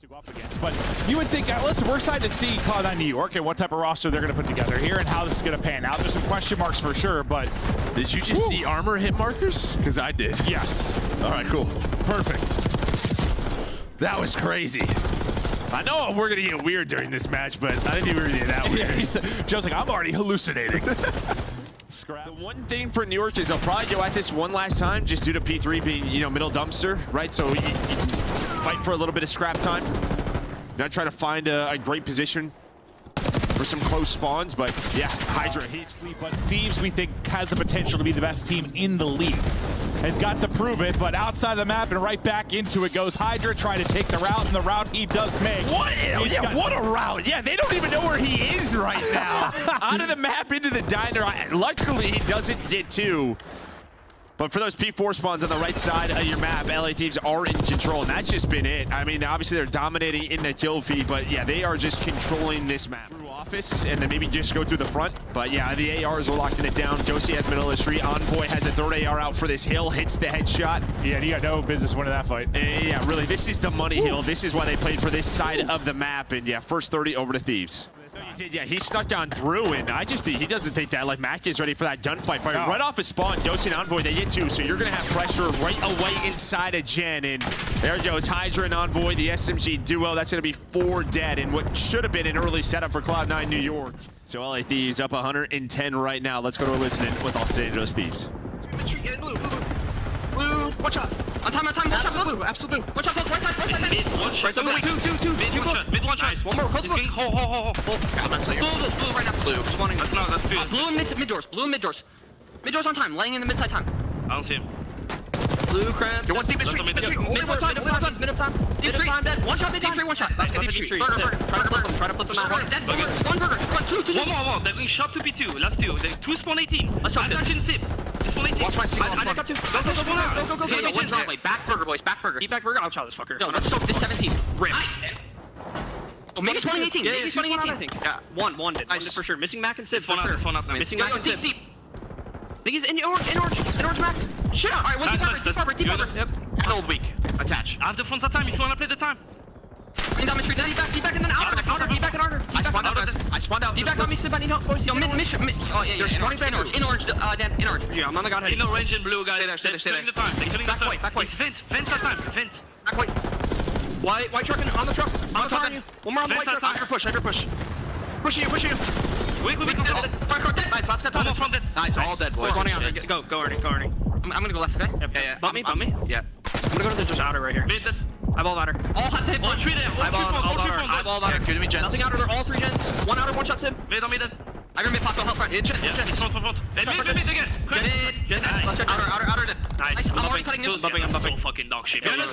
to go up against. But you would think, listen, we're excited to see CLOUD9 New York and what type of roster they're going to put together here and how this is going to pan out. There's some question marks for sure, but... Did you just see armor hit markers? Because I did. Yes. All right, cool. Perfect. That was crazy. I know we're going to get weird during this match, but I didn't even get that weird. Joe's like, I'm already hallucinating. The one thing for New York is they'll probably go at this one last time just due to P3 being, you know, middle dumpster, right? So you can fight for a little bit of scrap time. Not try to find a great position for some close spawns, but yeah, Hydra, he's free. But Thieves, we think, has the potential to be the best team in the league. Has got to prove it, but outside the map and right back into it goes Hydra, trying to take the route, and the route he does make. What? Yeah, what a route. Yeah, they don't even know where he is right now. Out of the map into the diner. Luckily, he doesn't get two. But for those P4 spawns on the right side of your map, LA Thieves are in control, and that's just been it. I mean, obviously they're dominating in the kill feed, but yeah, they are just controlling this map. Through office, and then maybe just go through the front. But yeah, the ARs are locking it down. Josie has middle of the street. Envoy has a third AR out for this hill, hits the headshot. Yeah, you got no business winning that fight. Yeah, really, this is the money hill. This is why they played for this side of the map, and yeah, first 30 over to Thieves. Yeah, he snuck down Drew, and he doesn't think that, like, Mac is ready for that gunfight. But right off his spawn, Josie and Envoy, they get two, so you're going to have pressure right away inside of Gen, and there goes Hydra and Envoy, the SMG duo. That's going to be 4 dead in what should have been an early setup for CLOUD9 New York. So LA Thieves up 110 right now. Let's go to a listening with Los Angeles Thieves. Blue, watch out. On time, watch out, blue, absolute blue. Watch out, right side. Mid, one shot. Right side, two. Mid one shot. Nice, one more, close blue. Hold. Yeah, I'm not saying blue right now. Blue, spawning. That's two. Blue and mid doors, Mid doors on time, laying in the mid side time. I don't see him. Blue cramp. You want to see mid street, only one time, mid of time. Deep dead, one shot, one shot. That's deep street. Burger. Try to flip them out. Dead, one burger, two. One more. They're going shop to B2. Last two. Two spawn 18. Let's shop Attention sip. Spawn 18. Watch my single. I got two. Go. One drop way. Back burger, boys. Back burger. Eat back burger. I'll try this fucker. No, let's soak this 17. Rip. Oh, maybe spawning 18. Yeah, maybe spawning 18. I think. Yeah. One did. Nice. One did for sure. Missing Mac and Sip for sure. Missing Mac and Sip. Deep. I think he's in orange Mac. Shit. All right, one deep harbor. Yep. Old weak. Attach. I have the front time if you want to play the time. Bring down my tree, then deep back, and then outer. Deep back and outer. I spawned out. Deep back on me, Sip. I need help, boys. Yo, mid. Oh, yeah, you're spawning back in orange. Dan, in orange. Yeah, I'm on the god head. In orange and blue, guys. Stay there. Back white. Vent that time. Vent. Back white. White truck on the truck. On you. One more on the white truck. Hyper push. Pushing you. Wait. Nice, last got Almost from dead. Nice, all dead, boys. Spawning out. Go, Ernie. I'm gonna go left, okay? Yeah. Bump me. Yeah. I'm gonna go to the just outer right here. Mid dead. Eyeball outer. All hot hit. One tree there. Eyeball outer. Good to me, gens. Nothing outer. They're all 3 gens. One outer, one shot Sim. Mid on me dead. I got mid pop, go help front. Gens. Front. Mid again. Mid. Outer dead. Nice. I'm already cutting you. I'm bumping. So fucking dog shit. Balance.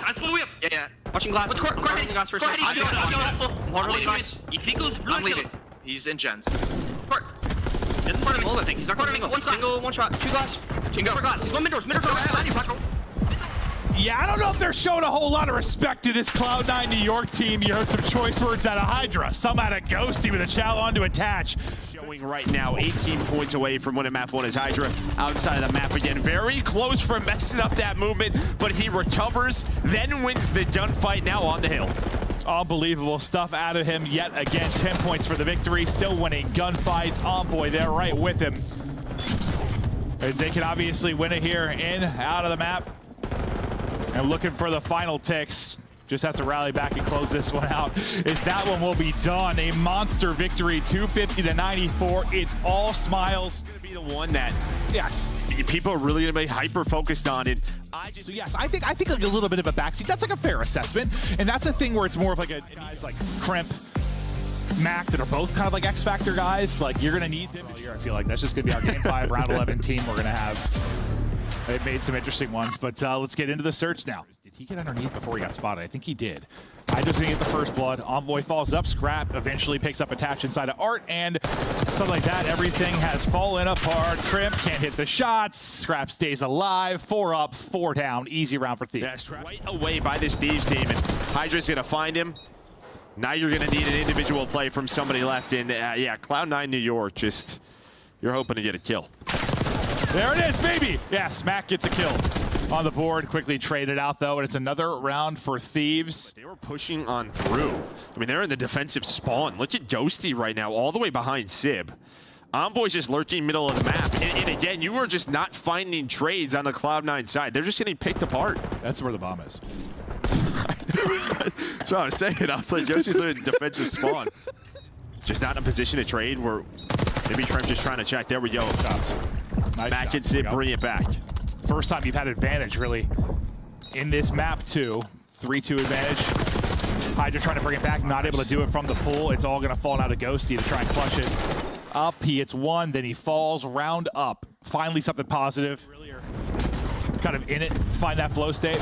I spawn way up. Yeah. Watching glass. Go ahead. Glass first. I'm leaving. If he goes blue, I'm leaving. He's in gens. Court. It's a single, I think. He's not going to single, one shot, 2 glass. Two glass. He's going mid doors. Yeah, I don't know if they're showing a whole lot of respect to this CLOUD9 New York team. You heard some choice words out of Hydra, some out of Ghosty with a chow on to attach. Showing right now 18 points away from winning map 1 is Hydra. Outside of the map again. Very close from messing up that movement, but he recovers, then wins the gunfight now on the hill. Unbelievable stuff out of him yet again. 10 points for the victory. Still winning gunfights. Envoy there right with him. As they can obviously win it here in, out of the map. And looking for the final ticks. Just has to rally back and close this one out. If that one will be done. A monster victory, 250-94. It's all smiles. It's going to be the one that, yes, people are really going to be hyper-focused on it. So yes, I think like a little bit of a backseat. That's like a fair assessment. And that's a thing where it's more of like a guys like Crimp, Mac that are both kind of like X Factor guys. Like you're going to need them. I feel like that's just going to be our Game 5 Round 11 team we're going to have. It made some interesting ones, but let's get into the search now. Did he get underneath before he got spotted? I think he did. I just didn't get the first blood. Envoy falls up. Scrap eventually picks up attach inside of Art, and something like that. Everything has fallen apart. Crimp can't hit the shots. Scrap stays alive. 4 up, 4 down. Easy round for Thieves. Yeah, right away by this Thieves team, and Hydra's going to find him. Now you're going to need an individual play from somebody left in. Yeah, CLOUD9 New York, just you're hoping to get a kill. There it is, baby. Yes, Mac gets a kill. on the board. Quickly traded out, though, and it's another round for Thieves. They were pushing on through. I mean, they're in the defensive spawn. Look at Ghosty right now, all the way behind Sib. Envoy's just lurking middle of the map. And again, you are just not finding trades on the Cloud9 side. They're just getting picked apart. That's where the bomb is. That's what I was saying. I was like, Ghosty's in defensive spawn. Just not in a position to trade where maybe Trent's just trying to check. There we go. Shots. Nice Match shot. and Sib, bring it back. First time you've had advantage, really, in this map, too. 3-2 advantage. Hydra trying to bring it back, not able to do it from the pool. It's all going to fall out of Ghosty to try and clutch it. Up, he hits one, then he falls, round up. Finally something positive. Really are kind of in it, find that flow state.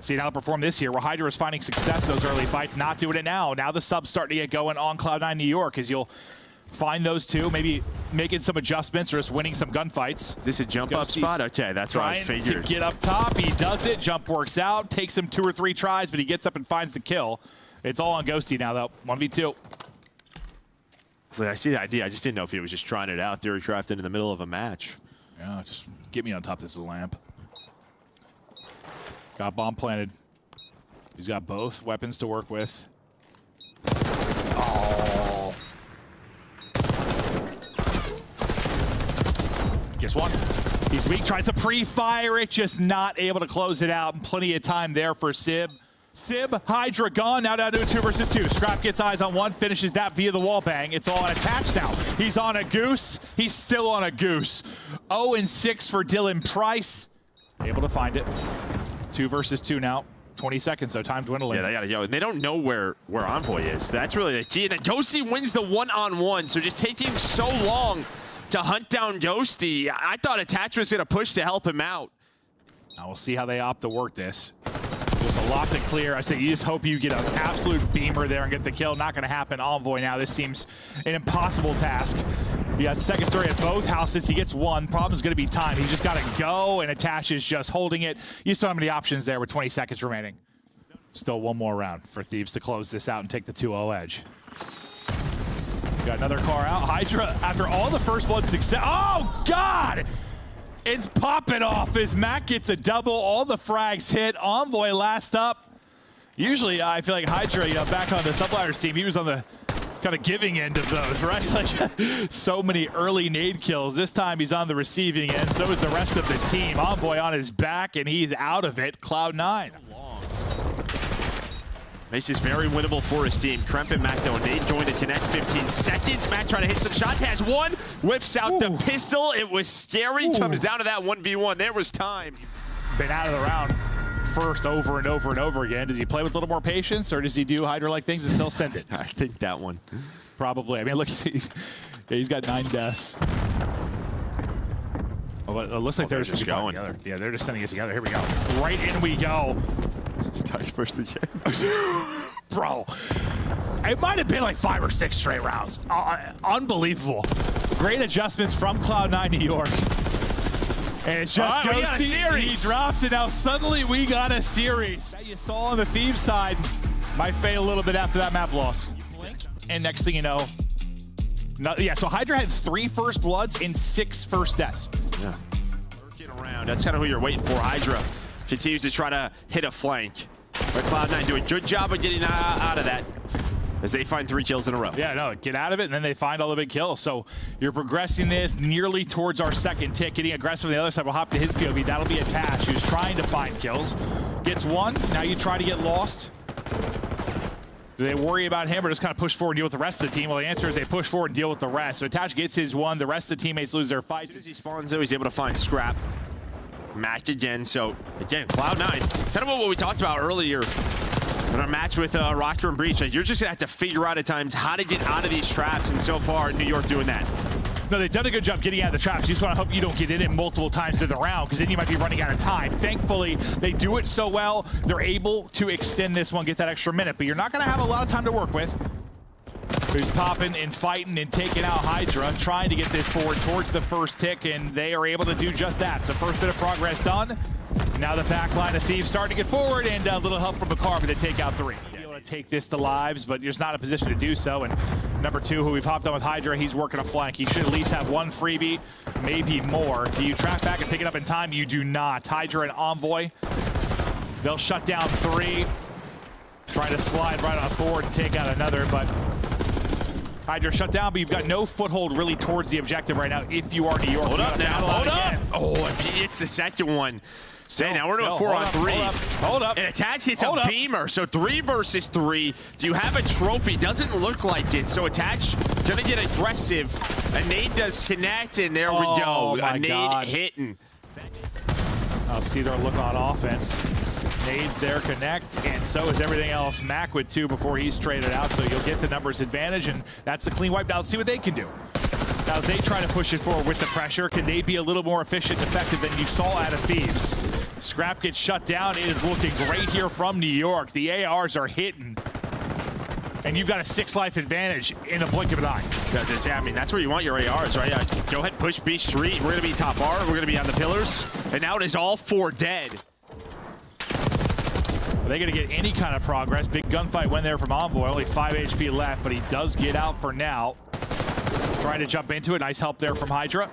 See how it performed this year, where Hydra is finding success in those early fights, not doing it now. Now the sub's starting to get going on Cloud9 New York, as you'll find those two, maybe making some adjustments or just winning some gunfights. Is this a jump up spot? Okay, that's what I figured. Trying to get up top, he does it, jump works out, takes him 2 or 3 tries, but he gets up and finds the kill. It's all on Ghosty now, though, 1v2. So I see the idea. I just didn't know if he was just trying it out. Theory crafted in the middle of a match. Yeah, just get me on top of this lamp. Got bomb planted. He's got both weapons to work with. Oh. Guess what? He's weak, tries to pre-fire it, just not able to close it out. And plenty of time there for Sib. Sib, Hydra gone, now down to a 2 versus 2. Scrap gets eyes on one, finishes that via the wall bang. It's all unattached now. He's on a goose. He's still on a goose. 0-6 for Dylan Price. Able to find it. 2 versus 2 now. 20 seconds, so time dwindling. Yeah, they gotta go. They don't know where Envoy is. That's really the key. And then Ghosty wins the one-on-one, so just taking so long to hunt down Ghosty. I thought Attach was gonna push to help him out. Now we'll see how they opt to work this. There's a lot to clear. I say you just hope you get an absolute beamer there and get the kill. Not going to happen. Envoy now. This seems an impossible task. He got second story at both houses. He gets one. Problem's going to be time. He's just got to go, and Attach is just holding it. You saw how many options there with 20 seconds remaining. Still one more round for Thieves to close this out and take the 2-0 edge. Got another car out. Hydra, after all the first blood success. Oh, God! It's popping off as Mac gets a double. All the frags hit. Envoy last up. Usually, I feel like Hydra, back on the Subliners team, he was on the kind of giving end of those, right? Like, so many early nade kills. This time, he's on the receiving end. So is the rest of the team. Envoy on his back, and he's out of it. Cloud9. Makes this very winnable for his team. Tremp and Mac, though, they join the connect. 15 seconds. Mac trying to hit some shots. Has one. Whips out the pistol. It was scary. Comes down to that 1v1. There was time. Been out of the round first over and over and over again. Does he play with a little more patience, or does he do Hydra-like things and still send it? I think that one. Probably. I mean, look, he's got 9 deaths. Oh, it looks like they're just going together. Yeah, they're just sending it together. Here we go. Right in we go. Dice first again. Bro, it might have been like 5 or 6 straight rounds. Unbelievable. Great adjustments from Cloud9 New York. And it's just Ghosty. He drops it. Now suddenly we got a series. That you saw on the Thieves side might fade a little bit after that map loss. And next thing you know, so Hydra had 3 first bloods and 6 first deaths. Yeah. Lurking around. That's kind of who you're waiting for. Hydra continues to try to hit a flank. But Cloud9 doing a good job of getting out of that as they find 3 kills in a row. Yeah, no, get out of it, and then they find all the big kills. So you're progressing this nearly towards our second tick. Getting aggressive on the other side. We'll hop to his POV. That'll be Attach, who's trying to find kills. Gets one. Now you try to get lost. Do they worry about him or just kind of push forward and deal with the rest of the team? Well, the answer is they push forward and deal with the rest. So Attach gets his one. The rest of the teammates lose their fights. As soon as he spawns, though, he's able to find Scrap. Mac again. So, again, Cloud9. Kind of what we talked about earlier in our match with Rocker and Breach. Like, you're just going to have to figure out at times how to get out of these traps. And so far, New York doing that. No, they've done a good job getting out of the traps. You just want to hope you don't get in it multiple times through the round, because then you might be running out of time. Thankfully, they do it so well, they're able to extend this one, get that extra minute. But you're not going to have a lot of time to work with. Who's popping and fighting and taking out Hydra, trying to get this forward towards the first tick, and they are able to do just that. So first bit of progress done. Now the back line of Thieves starting to get forward, and a little help from Bakar to take out 3. Be able to take this to lives, but you're just not in a position to do so. And Number 2, who we've hopped on with Hydra, he's working a flank. He should at least have 1 freebie, maybe more. Do you track back and pick it up in time? You do not. Hydra and Envoy, they'll shut down 3. Try to slide right on forward and take out another, but Hydra shut down, but you've got no foothold really towards the objective right now if you are New York. Hold up now, hold up. Oh, if he hits the second one. Say, now we're doing 4 on 3. Hold up. And Attach hits a beamer, so 3 versus 3. Do you have a trophy? Doesn't look like it. So Attach gonna get aggressive. A nade does connect, and there we go. A nade hitting. I'll see their look on offense. Nades there, connect, and so is everything else. Mac with 2 before he's traded out, so you'll get the numbers advantage, and that's a clean wipe. Now let's see what they can do. Now as they try to push it forward with the pressure, can they be a little more efficient and effective than you saw out of Thieves? Scrap gets shut down. It is looking great here from New York. The ARs are hitting. And you've got a 6-life advantage in the blink of an eye. As I say, I mean, that's where you want your ARs, right? Go ahead, push B Street. We're going to be top R. We're going to be on the pillars. And now it is all 4 dead. Are they going to get any kind of progress? Big gunfight went there from Envoy. Only 5 HP left, but he does get out for now. Trying to jump into it. Nice help there from Hydra.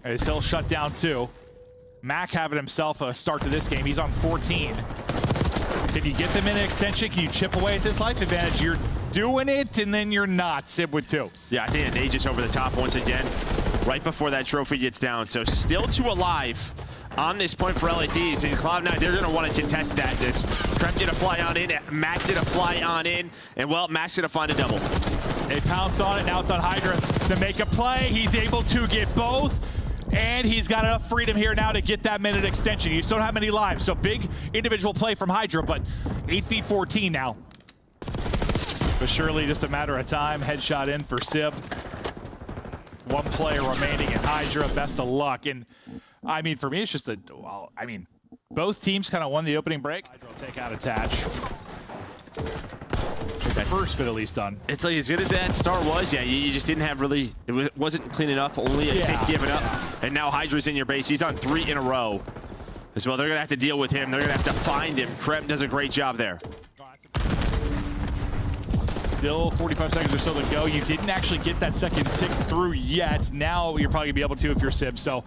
As he'll shut down 2. Mac having himself a start to this game. He's on 14. Can you get them in an extension? Can you chip away at this life advantage? You're doing it, and then you're not. Sib with 2. Yeah, I think they just over the top once again, right before that trophy gets down. So still 2 alive on this point for LA Thieves. And CLOUD9, they're going to want to contest that. This Trent did a fly on in, Mac did a fly on in, and well, Mac's going to find a double. They pounce on it. Now it's on Hydra to make a play. He's able to get both. And he's got enough freedom here now to get that minute extension. You still don't have many lives, so big individual play from Hydra, but 8v14 now. But surely just a matter of time. Headshot in for Sib. 1 player remaining at Hydra. Best of luck. And I mean, for me, it's just well, I mean, both teams kind of won the opening break. Hydra will take out Attach. That first bit at least done. It's like as good as that start was, yeah, you just didn't have really, it wasn't clean enough, only a tick given up. And now Hydra's in your base. He's on 3 in a row. As well, they're going to have to deal with him. They're going to have to find him. Krep does a great job there. Still 45 seconds or so to go. You didn't actually get that second tick through yet. Now you're probably going to be able to if you're Sib. So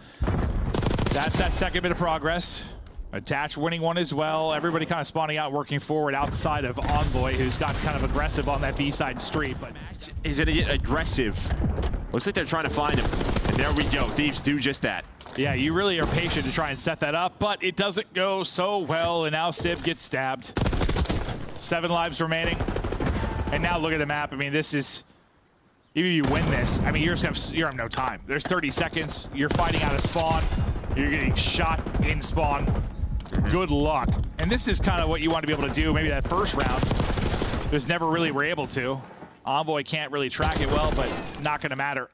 that's that second bit of progress. Attach winning 1 as well. Everybody kind of spawning out, working forward outside of Envoy, who's got kind of aggressive on that B-side street. But is going to get aggressive. Looks like they're trying to find him. And there we go. Thieves do just that. Yeah, you really are patient to try and set that up, but it doesn't go so well. And now Sib gets stabbed. 7 lives remaining. And now look at the map. I mean, this is, even if you win this, I mean, you have no time. There's 30 seconds. You're fighting out of spawn. You're getting shot in spawn. Good luck. And this is kind of what you want to be able to do. Maybe that first round, just never really were able to. Envoy can't really track it well, but not going to matter.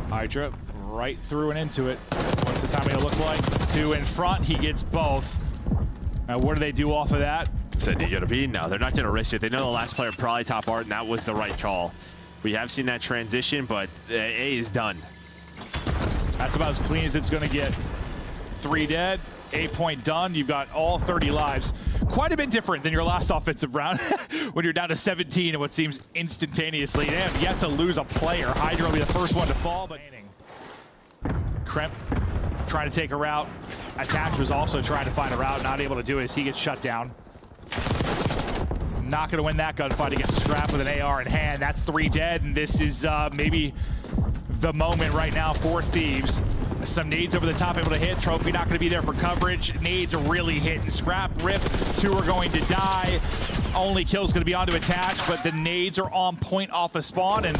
Hydra right through and into it. What's the timing look like? 2 in front. He gets both. Now, what do they do off of that? Said you gotta be? No, they're not gonna risk it. They know the last player probably top art, and that was the right call. We have seen that transition, but A is done. That's about as clean as it's gonna get. 3 dead, A point done. You've got all 30 lives. Quite a bit different than your last offensive round when you're down to 17 and what seems instantaneously. They have yet to lose a player. Hydra will be the first one to fall, but Kremp trying to take a route. Attach was also trying to find a route, not able to do it as he gets shut down. Not going to win that gunfight against Scrap with an AR in hand. That's 3 dead, and this is maybe the moment right now for Thieves. Some nades over the top able to hit. Trophy not going to be there for coverage. Nades are really hitting. Scrap, rip. 2 are going to die. Only kill's going to be onto Attach, but the nades are on point off of spawn, and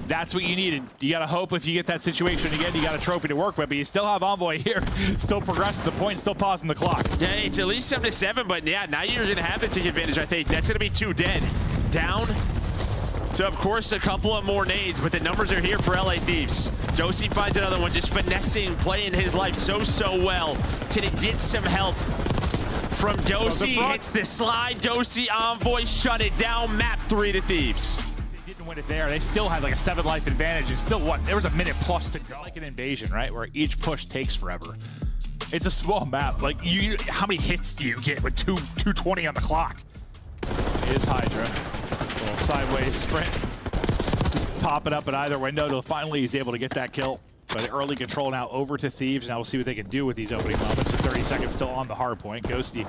that's what you needed. You got to hope if you get that situation again, you got a trophy to work with, but you still have Envoy here, still progressing the point, still pausing the clock. Yeah, it's at least 7-7, but yeah, now you're going to have the take advantage, I think. That's going to be 2 dead. Down to, of course, a couple of more nades, but the numbers are here for LA Thieves. Josie finds another one, just finessing, playing his life so well. Can it get some help from Josie? Hits the slide. Josie, Envoy, shut it down. Map 3 to Thieves. Didn't win it there. They still had like a 7-life advantage, and still what? There was a minute plus to go. Like an invasion, right? Where each push takes forever. It's a small map. Like, how many hits do you get with 220 on the clock? It is Hydra. Little sideways sprint. Just pop it up at either window till finally he's able to get that kill. But early control now over to Thieves. Now we'll see what they can do with these opening moments. With 30 seconds still on the hard point. Ghosty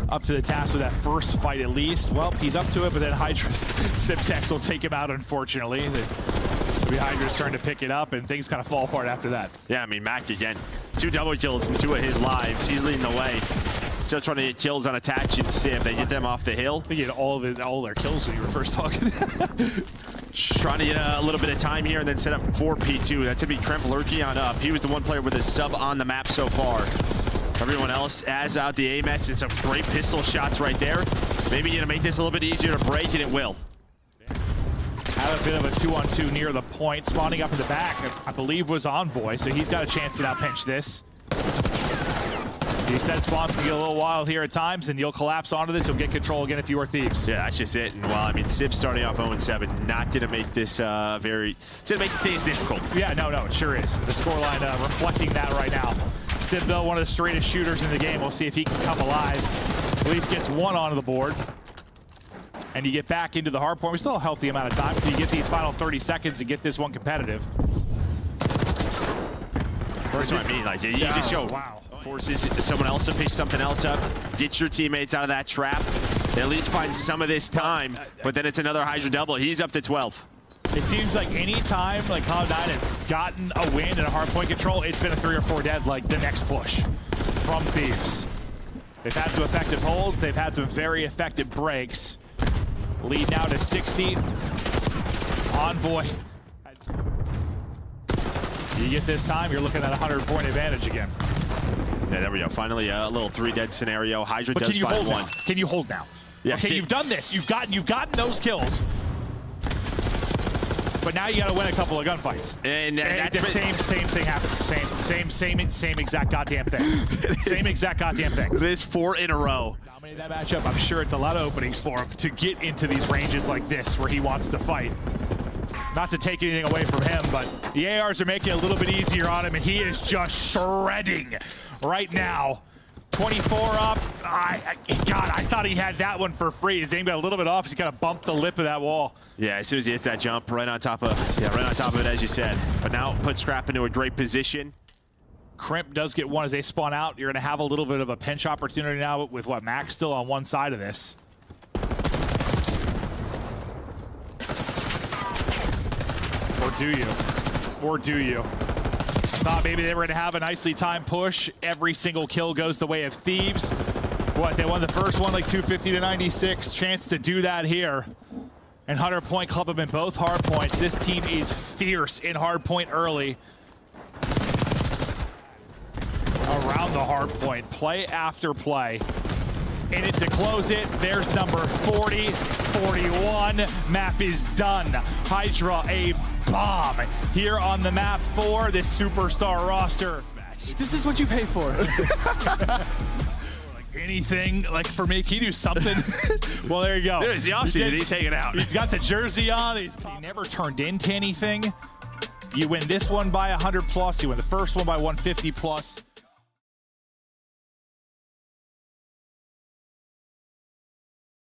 up to the task with that first fight at least. Well, he's up to it, but then Hydra's Simtex will take him out, unfortunately. It'll be Hydra's turn to pick it up, and things kind of fall apart after that. Yeah, I mean, Mac again. 2 double kills in 2 of his lives. He's leading the way. Still trying to get kills on Attach and Sim. They get them off the hill. They get all their kills when you were first talking. Trying to get a little bit of time here and then set up for P2. That's to be Tremp lurking on up. He was the one player with a sub on the map so far. Everyone else has out the AMS and some great pistol shots right there. Maybe gonna make this a little bit easier to break, and it will. Had a bit of a 2-on-2 near the point. Spawning up in the back, I believe, was Envoy, so he's got a chance to now pinch this. He said spawns can get a little wild here at times, and you'll collapse onto this. You'll get control again if you are Thieves. Yeah, that's just it. And well, I mean, Sib's starting off 0-7, not going to make this it's going to make things difficult. Yeah, no, it sure is. The scoreline reflecting that right now. Sib, though, one of the straightest shooters in the game. We'll see if he can come alive. At least gets one onto the board. And you get back into the hard point. We still have a healthy amount of time. You get these final 30 seconds to get this one competitive. That's what I mean. Like, you just show. Wow. Forces someone else to pick something else up, get your teammates out of that trap, at least find some of this time, but then it's another Hydra double. He's up to 12. It seems like any time like CLOUD9 have gotten a win in a hard point control, it's been a 3 or 4 dead like the next push from Thieves. They've had some effective holds, they've had some very effective breaks. Lead now to 60. Envoy. You get this time, you're looking at a 100-point advantage again. Yeah, there we go. Finally, a little 3 dead scenario. Hydra but does find one. Can you hold now? Yeah. Okay, you've done this. You've gotten those kills. But now you got to win a couple of gunfights. And the same thing happens. Same exact goddamn thing. Same exact goddamn thing. It is 4 in a row. Dominated that matchup. I'm sure it's a lot of openings for him to get into these ranges like this where he wants to fight. Not to take anything away from him, but the ARs are making it a little bit easier on him, and he is just shredding right now. 24 up. God, I thought he had that one for free. His aim got a little bit off. He's got to bump the lip of that wall. Yeah, as soon as he hits that jump, right on top of it, as you said. But now put Scrap into a great position. Crimp does get one as they spawn out. You're going to have a little bit of a pinch opportunity now with what, Max still on one side of this. Or do you? Or do you? I thought maybe they were going to have a nicely timed push. Every single kill goes the way of Thieves. What, they won the first one like 250 to 96. Chance to do that here. And 100-point club them in both hard points. This team is fierce in hard point early. Around the hard point, play after play. In it to close it, there's number 40, 41. Map is done. Hydra, a bomb here on the map for this superstar roster. This is what you pay for. Anything, like for me, can you do something? Well, there you go. There's the offseason, he's taking out. He's got the jersey on. He never turned into anything. You win this one by 100+. You win the first one by 150+.